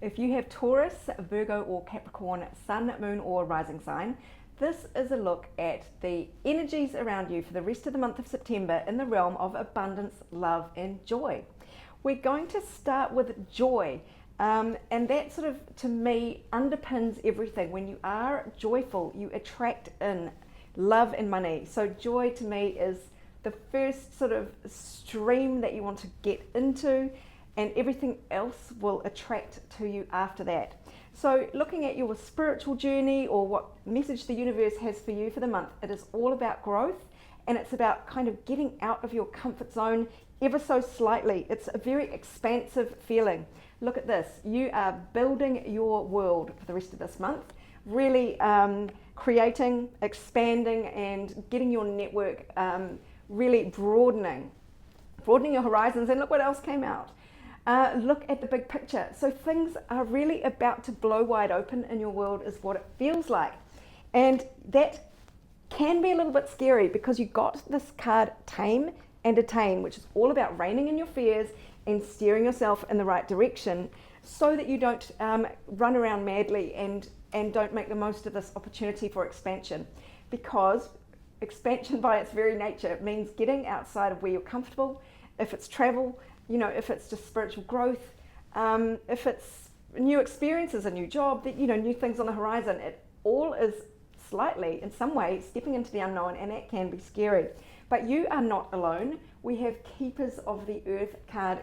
If you have Taurus, Virgo or Capricorn, Sun, Moon or Rising sign, this is a look at the energies around you for the rest of the month of September in the realm of abundance, love and joy. We're going to start with joy, and that sort of, to me, underpins everything. When you are joyful, you attract in love and money. So joy to me is the first sort of stream that you want to get into, and everything else will attract to you after that. So looking at your spiritual journey or what message the universe has for you for the month, it is all about growth, and it's about kind of getting out of your comfort zone ever so slightly. It's a very expansive feeling. Look at this. You are building your world for the rest of this month, really creating, expanding and getting your network really broadening your horizons. And look what else came out. Look at the big picture. So things are really about to blow wide open in your world is what it feels like. And that can be a little bit scary because you got this card Tame and Attain, which is all about reining in your fears and steering yourself in the right direction so that you don't run around madly and don't make the most of this opportunity for expansion. Because expansion by its very nature means getting outside of where you're comfortable. If it's travel, you know, if it's just spiritual growth, if it's new experiences, a new job, that, you know, new things on the horizon, it all is slightly, in some way, stepping into the unknown, and that can be scary. But you are not alone. We have Keepers of the Earth card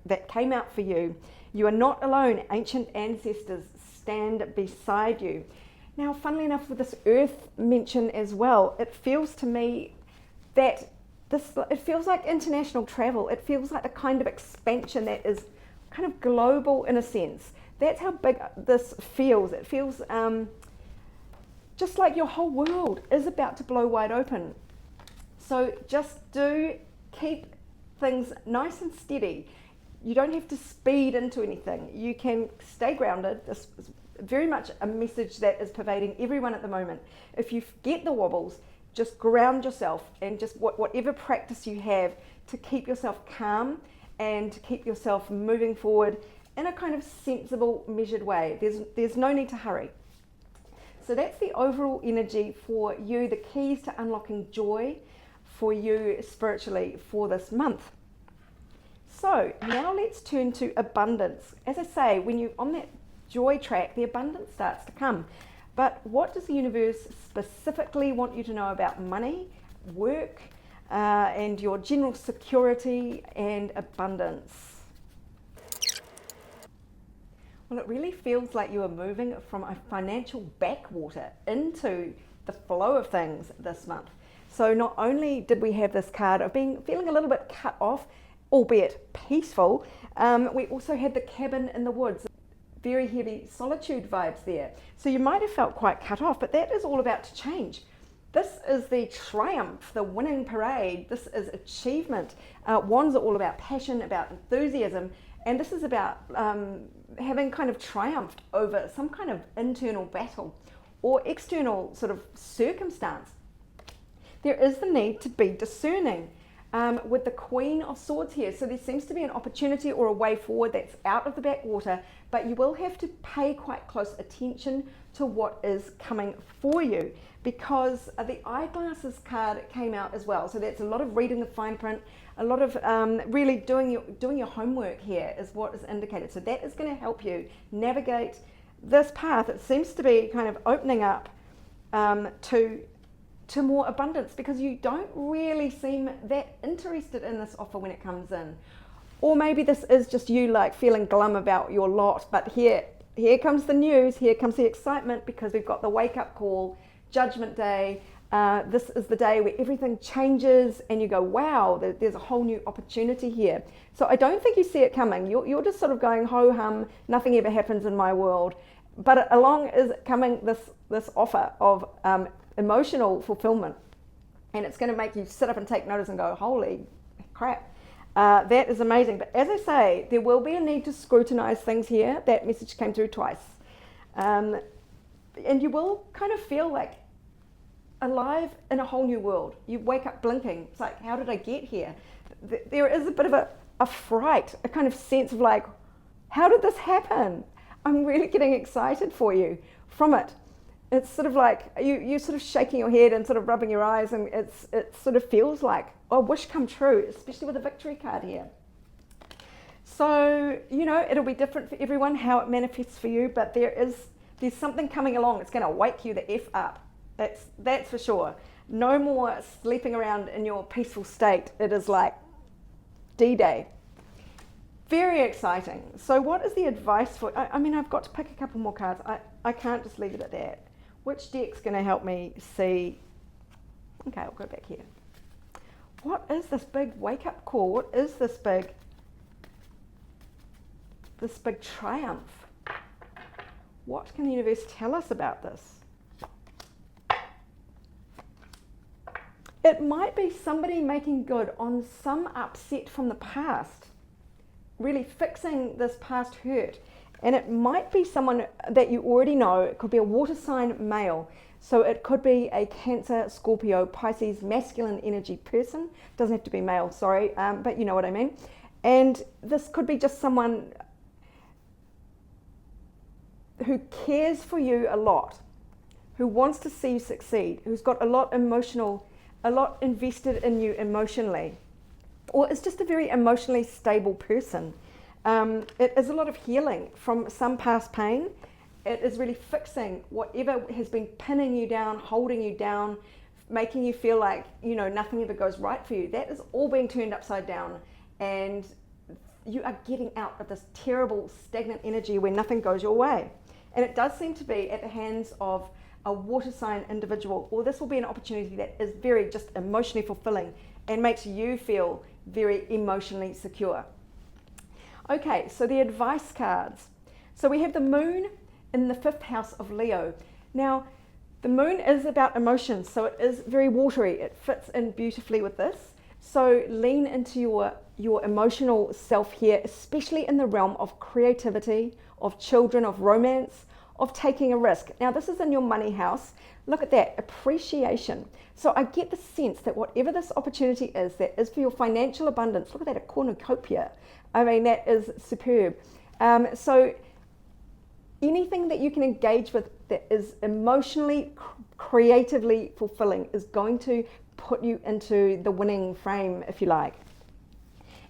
that came out for you. You are not alone. Ancient ancestors stand beside you. Now, funnily enough, with this Earth mention as well, it feels to me that it feels like international travel. It feels like the kind of expansion that is kind of global in a sense. That's how big this feels. It feels just like your whole world is about to blow wide open. So just do keep things nice and steady. You don't have to speed into anything. You can stay grounded. This is very much a message that is pervading everyone at the moment. If you get the wobbles, just ground yourself and just whatever practice you have to keep yourself calm and to keep yourself moving forward in a kind of sensible, measured way. There's no need to hurry. So that's the overall energy for you, the keys to unlocking joy for you spiritually for this month. So now let's turn to abundance. As I say, when you're on that joy track, the abundance starts to come. But what does the universe specifically want you to know about money, work, and your general security and abundance? Well, it really feels like you are moving from a financial backwater into the flow of things this month. So not only did we have this card of feeling a little bit cut off, albeit peaceful, we also had the cabin in the woods. Very heavy solitude vibes there. So you might have felt quite cut off, but that is all about to change. This is the triumph, the winning parade. This is achievement. Wands are all about passion, about enthusiasm, and this is about having kind of triumphed over some kind of internal battle or external sort of circumstance. There is the need to be discerning. With the Queen of Swords here, so there seems to be an opportunity or a way forward that's out of the backwater, but you will have to pay quite close attention to what is coming for you, because the eyeglasses card came out as well. So that's a lot of reading the fine print, a lot of really doing your homework here is what is indicated. So that is going to help you navigate this path. It seems to be kind of opening up to more abundance, because you don't really seem that interested in this offer when it comes in. Or maybe this is just you like feeling glum about your lot, but here comes the news, here comes the excitement, because we've got the wake-up call, Judgment Day. This is the day where everything changes and you go, wow, there's a whole new opportunity here. So I don't think you see it coming. You're just sort of going ho-hum, nothing ever happens in my world. But along is coming this offer of emotional fulfillment, and it's going to make you sit up and take notice and go, holy crap, that is amazing. But as I say, there will be a need to scrutinize things here. That message came through twice, and you will kind of feel like alive in a whole new world. You wake up blinking. It's like, how did I get here? There is a bit of a fright, a kind of sense of like, how did this happen? I'm really getting excited for you from it. It's sort of like you're sort of shaking your head and sort of rubbing your eyes, and it sort of feels like a wish come true, especially with a victory card here. So, you know, it'll be different for everyone how it manifests for you, but there's something coming along. It's going to wake you the F up. That's for sure. No more sleeping around in your peaceful state. It is like D-Day. Very exciting. So what is the advice for, I mean, I've got to pick a couple more cards. I can't just leave it at that. Which deck's going to help me see? Okay, I'll go back here. What is this big wake-up call? What is this big triumph? What can the universe tell us about this? It might be somebody making good on some upset from the past, really fixing this past hurt. And it might be someone that you already know. It could be a water sign male. So it could be a Cancer, Scorpio, Pisces, masculine energy person. Doesn't have to be male, sorry, but you know what I mean. And this could be just someone who cares for you a lot, who wants to see you succeed, who's got a lot invested in you emotionally, or is just a very emotionally stable person. It is a lot of healing from some past pain. It is really fixing whatever has been pinning you down, holding you down, making you feel like, you know, nothing ever goes right for you. That is all being turned upside down, and you are getting out of this terrible stagnant energy where nothing goes your way. And it does seem to be at the hands of a water sign individual, or this will be an opportunity that is very just emotionally fulfilling and makes you feel very emotionally secure. Okay, so the advice cards. So we have the moon in the 5th house of Leo. Now, the moon is about emotions, so it is very watery. It fits in beautifully with this. So lean into your emotional self here, especially in the realm of creativity, of children, of romance, of taking a risk. Now, this is in your money house. Look at that, appreciation. So I get the sense that whatever this opportunity is, that is for your financial abundance. Look at that, a cornucopia. I mean, that is superb. So anything that you can engage with that is emotionally, creatively fulfilling is going to put you into the winning frame, if you like.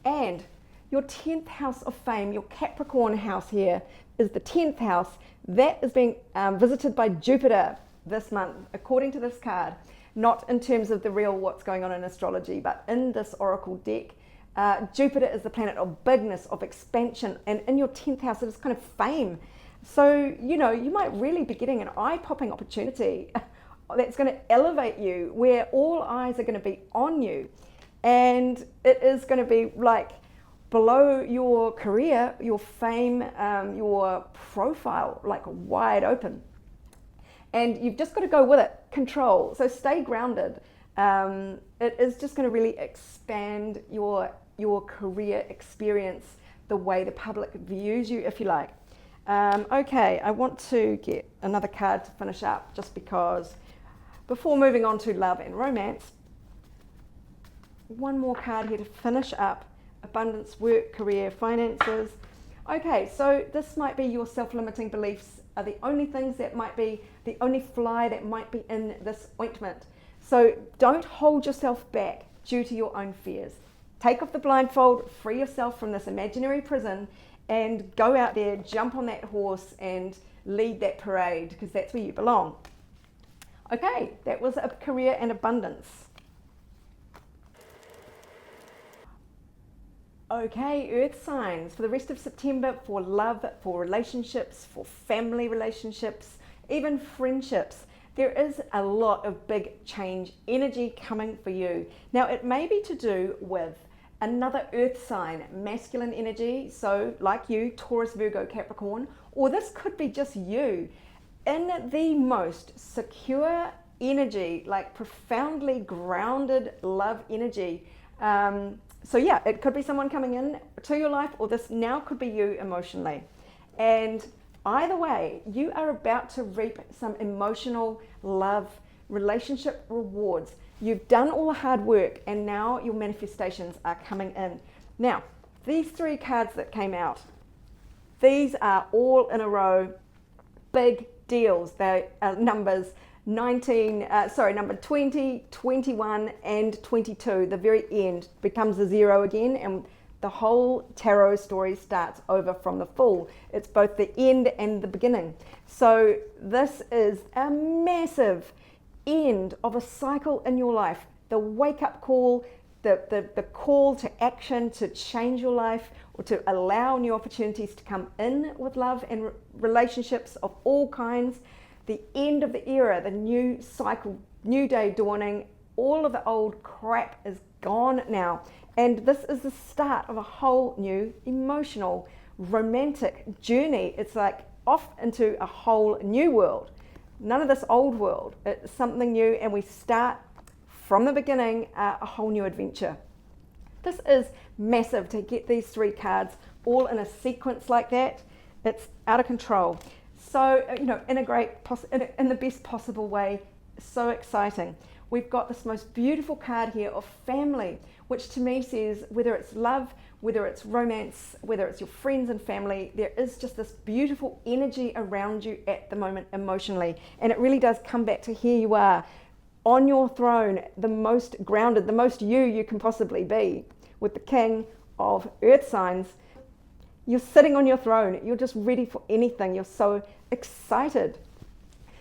And your 10th house of fame, your Capricorn house here, is the 10th house. That is being visited by Jupiter this month, according to this card. Not in terms of the real what's going on in astrology, but in this oracle deck. Jupiter is the planet of bigness, of expansion, and in your 10th house it is kind of fame. So, you know, you might really be getting an eye-popping opportunity that's going to elevate you, where all eyes are going to be on you. And it is going to be like below your career, your fame, your profile, like wide open. And you've just got to go with it, control. So stay grounded. It is just going to really expand your career experience, the way the public views you, if you like. Okay, I want to get another card to finish up, just because before moving on to love and romance, one more card here to finish up. Abundance, work, career, finances. Okay, so this might be your self-limiting beliefs are the only things that might be, the only fly that might be in this ointment. So don't hold yourself back due to your own fears. Take off the blindfold, free yourself from this imaginary prison, and go out there, jump on that horse and lead that parade, because that's where you belong. Okay, that was a career and abundance. Okay, earth signs for the rest of September, for love, for relationships, for family relationships, even friendships. There is a lot of big change energy coming for you. Now, it may be to do with another earth sign, masculine energy, so like you, Taurus-Virgo-Capricorn, or this could be just you in the most secure energy, like profoundly grounded love energy. So yeah, it could be someone coming in to your life, or this now could be you emotionally. And either way, you are about to reap some emotional love, relationship rewards. You've done all the hard work, and now your manifestations are coming in. Now, these three cards that came out, These are all in a row big deals. They are numbers number 20, 21 and 22. The very end becomes a 0 again, and the whole tarot story starts over from the Fool. It's both the end and the beginning. So this is a massive end of a cycle in your life. The wake-up call, the call to action to change your life, or to allow new opportunities to come in with love and relationships of all kinds. The end of the era, the new cycle, new day dawning. All of the old crap is gone now. And this is the start of a whole new emotional, romantic journey. It's like off into a whole new world. None of this old world. It's something new, and we start from the beginning a whole new adventure. This is massive to get these 3 cards all in a sequence like that. It's out of control. So, in the best possible way. So exciting. We've got this most beautiful card here of family, which to me says whether it's love, whether it's romance, whether it's your friends and family, there is just this beautiful energy around you at the moment emotionally. And it really does come back to here you are on your throne, the most grounded, the most you can possibly be, with the King of Earth signs. You're sitting on your throne. You're just ready for anything. You're so excited.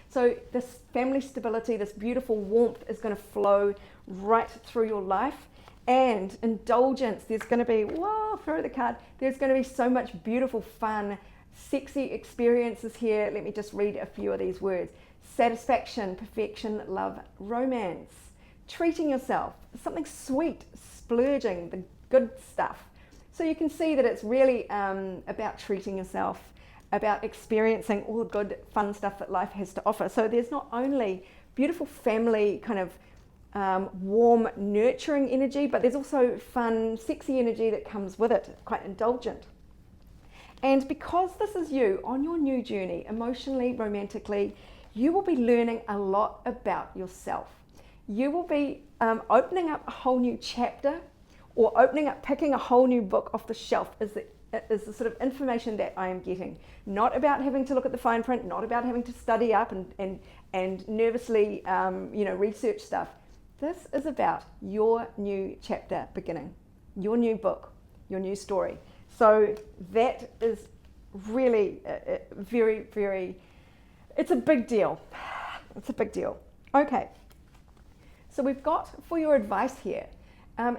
So this family stability, this beautiful warmth is going to flow right through your life. And indulgence, there's going to be, whoa, throw the card. There's going to be so much beautiful, fun, sexy experiences here. Let me just read a few of these words. Satisfaction, perfection, love, romance. Treating yourself, something sweet, splurging, the good stuff. So you can see that it's really about treating yourself, about experiencing all the good, fun stuff that life has to offer. So there's not only beautiful family kind of warm, nurturing energy, but there's also fun, sexy energy that comes with it, quite indulgent. And because this is you on your new journey, emotionally, romantically, you will be learning a lot about yourself. You will be opening up a whole new chapter, or picking a whole new book off the shelf is the sort of information that I am getting. Not about having to look at the fine print, not about having to study up and nervously research stuff. This is about your new chapter beginning, your new book, your new story. So that is really very, very, it's a big deal. It's a big deal. Okay, so we've got for your advice here,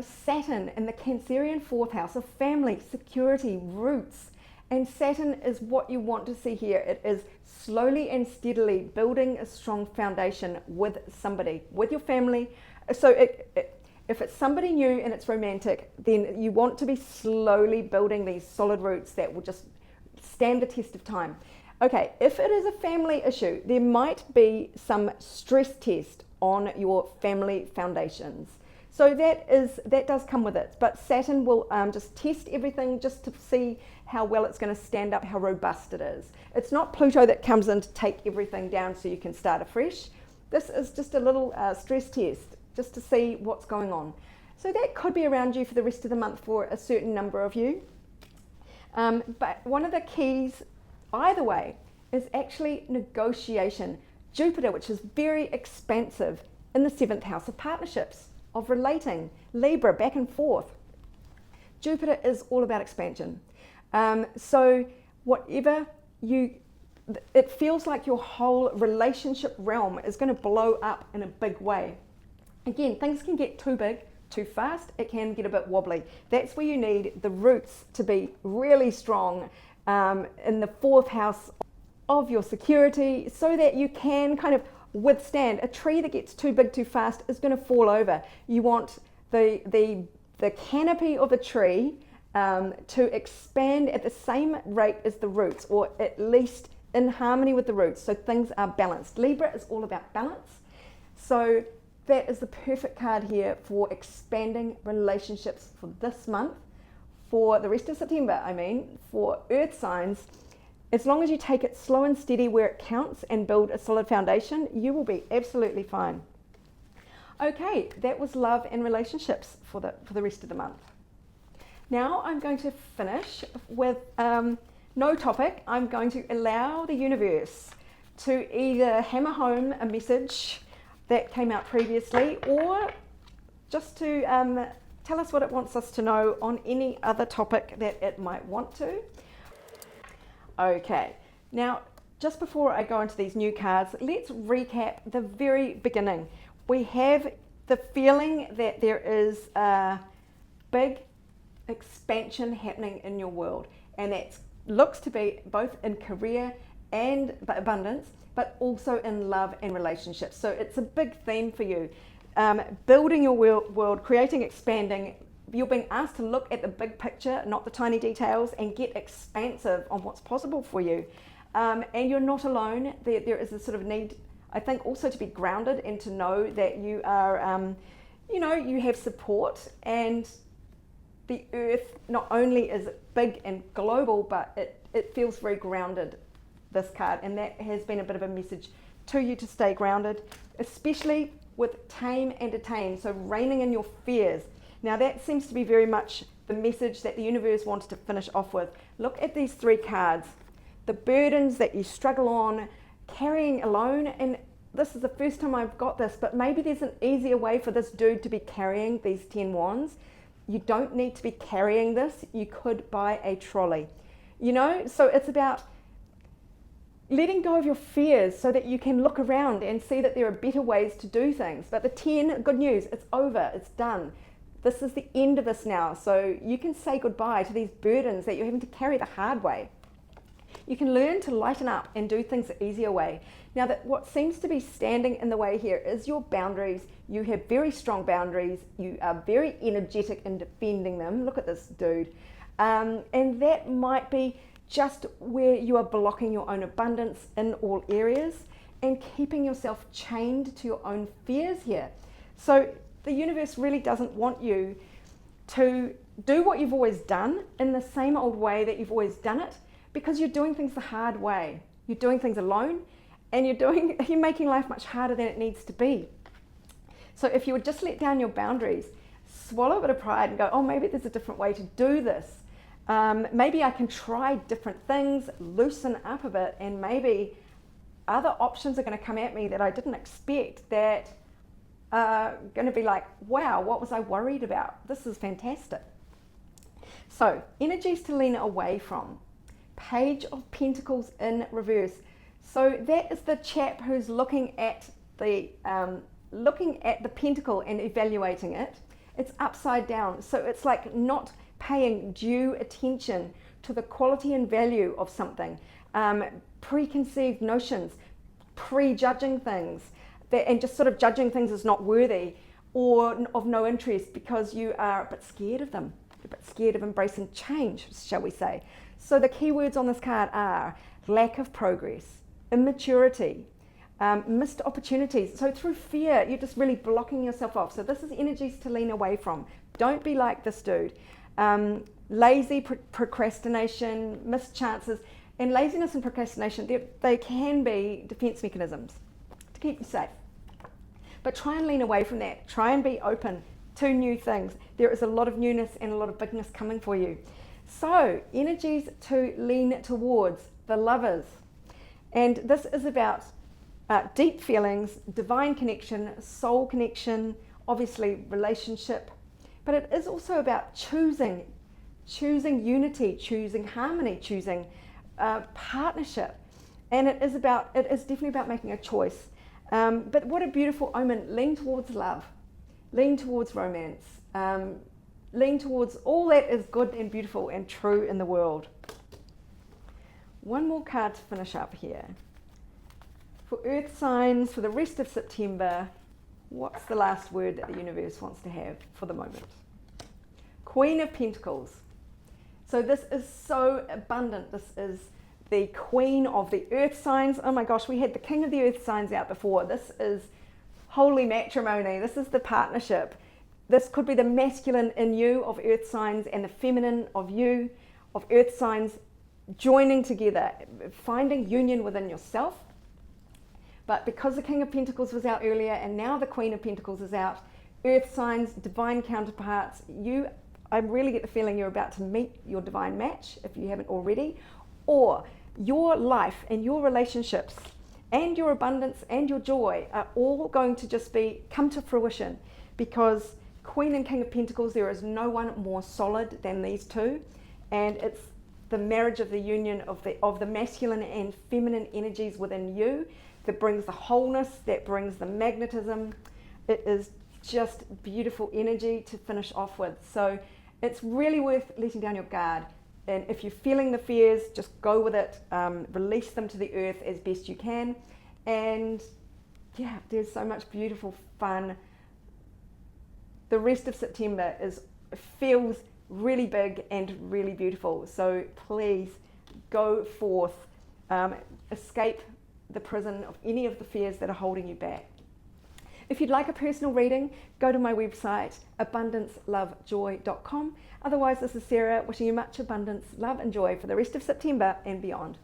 Saturn in the Cancerian 4th house of family, security, roots. And Saturn is what you want to see here. It is slowly and steadily building a strong foundation with somebody, with your family. So if it's somebody new and it's romantic, then you want to be slowly building these solid roots that will just stand the test of time. Okay, if it is a family issue, there might be some stress test on your family foundations. So that does come with it, but Saturn will just test everything just to see how well it's going to stand up, how robust it is. It's not Pluto that comes in to take everything down so you can start afresh. This is just a little stress test, just to see what's going on. So that could be around you for the rest of the month for a certain number of you. But one of the keys, either way, is actually negotiation. Jupiter, which is very expansive in the 7th house of partnerships, of relating, Libra, back and forth. Jupiter is all about expansion. So whatever it feels like your whole relationship realm is going to blow up in a big way. Again, things can get too big, too fast. It can get a bit wobbly. That's where you need the roots to be really strong in the 4th house of your security, so that you can kind of withstand. A tree that gets too big too fast is going to fall over. You want the canopy of a tree to expand at the same rate as the roots, or at least in harmony with the roots, so things are balanced. Libra is all about balance. So that is the perfect card here for expanding relationships for this month, for the rest of September, for earth signs. As long as you take it slow and steady where it counts and build a solid foundation, you will be absolutely fine. Okay, that was love and relationships for the rest of the month. Now I'm going to finish with no topic. I'm going to allow the universe to either hammer home a message that came out previously, or just to tell us what it wants us to know on any other topic that it might want to. Okay, now just before I go into these new cards, let's recap the very beginning. We have the feeling that there is a big expansion happening in your world, and that looks to be both in career and abundance, but also in love and relationships. So it's a big theme for you. Building your world, creating, expanding. You're being asked to look at the big picture, not the tiny details, and get expansive on what's possible for you. And you're not alone. There is a sort of need, I think, also to be grounded and to know that you are, you have support, and the earth not only is big and global, but it feels very grounded, this card, and that has been a bit of a message to you to stay grounded, especially with tame and attain, so reining in your fears. Now that seems to be very much the message that the universe wanted to finish off with. Look at these three cards, the burdens that you struggle on, carrying alone, and this is the first time I've got this, but maybe there's an easier way for this dude to be carrying these 10 wands. You don't need to be carrying this. You could buy a trolley, so it's about letting go of your fears so that you can look around and see that there are better ways to do things. But the 10, good news, it's over, it's done. This is the end of this now, so you can say goodbye to these burdens that you're having to carry the hard way. You can learn to lighten up and do things the easier way. Now, that what seems to be standing in the way here is your boundaries. You have very strong boundaries. You are very energetic in defending them. Look at this dude. And that might be just where you are blocking your own abundance in all areas and keeping yourself chained to your own fears here. So the universe really doesn't want you to do what you've always done in the same old way that you've always done it, because you're doing things the hard way. You're doing things alone, and you're making life much harder than it needs to be. So if you would just let down your boundaries, swallow a bit of pride and go, oh, maybe there's a different way to do this. Maybe I can try different things, loosen up a bit, and maybe other options are going to come at me that I didn't expect, that are going to be like, wow, what was I worried about? This is fantastic. So, energies to lean away from. Page of Pentacles in reverse. So that is the chap who's looking at the pentacle and evaluating it. It's upside down, so it's like not paying due attention to the quality and value of something, preconceived notions, prejudging things, and just sort of judging things as not worthy or of no interest because you are a bit scared of them, a bit scared of embracing change, shall we say. So the key words on this card are lack of progress, immaturity, missed opportunities. So through fear, you're just really blocking yourself off. So this is energies to lean away from. Don't be like this dude. Lazy procrastination, missed chances. And laziness and procrastination, they can be defense mechanisms to keep you safe. But try and lean away from that. Try and be open to new things. There is a lot of newness and a lot of bigness coming for you. So, energies to lean towards, the Lovers. And this is about deep feelings, divine connection, soul connection, obviously relationship. But it is also about choosing unity, choosing harmony, choosing partnership. And it is definitely about making a choice. But what a beautiful omen. Lean towards love, lean towards romance, lean towards all that is good and beautiful and true in the world. One more card to finish up here. For earth signs, for the rest of September, what's the last word that the universe wants to have for the moment? Queen of Pentacles. So this is so abundant. This is the Queen of the earth signs. Oh my gosh, we had the King of the earth signs out before. This is holy matrimony. This is the partnership. This could be the masculine in you of earth signs and the feminine of you of earth signs joining together, finding union within yourself. But because the King of Pentacles was out earlier and now the Queen of Pentacles is out, earth signs, divine counterparts, I really get the feeling you're about to meet your divine match if you haven't already, or your life and your relationships and your abundance and your joy are all going to just come to fruition, because Queen and King of Pentacles, there is no one more solid than these two, and it's the marriage of the union of the masculine and feminine energies within you that brings the wholeness, that brings the magnetism. It is just beautiful energy to finish off with. So it's really worth letting down your guard. And if you're feeling the fears, just go with it. Release them to the earth as best you can. And yeah, there's so much beautiful fun. The rest of September feels really big and really beautiful. So please go forth, escape the prison of any of the fears that are holding you back. If you'd like a personal reading, go to my website, abundancelovejoy.com. Otherwise, this is Sarah wishing you much abundance, love and joy for the rest of September and beyond.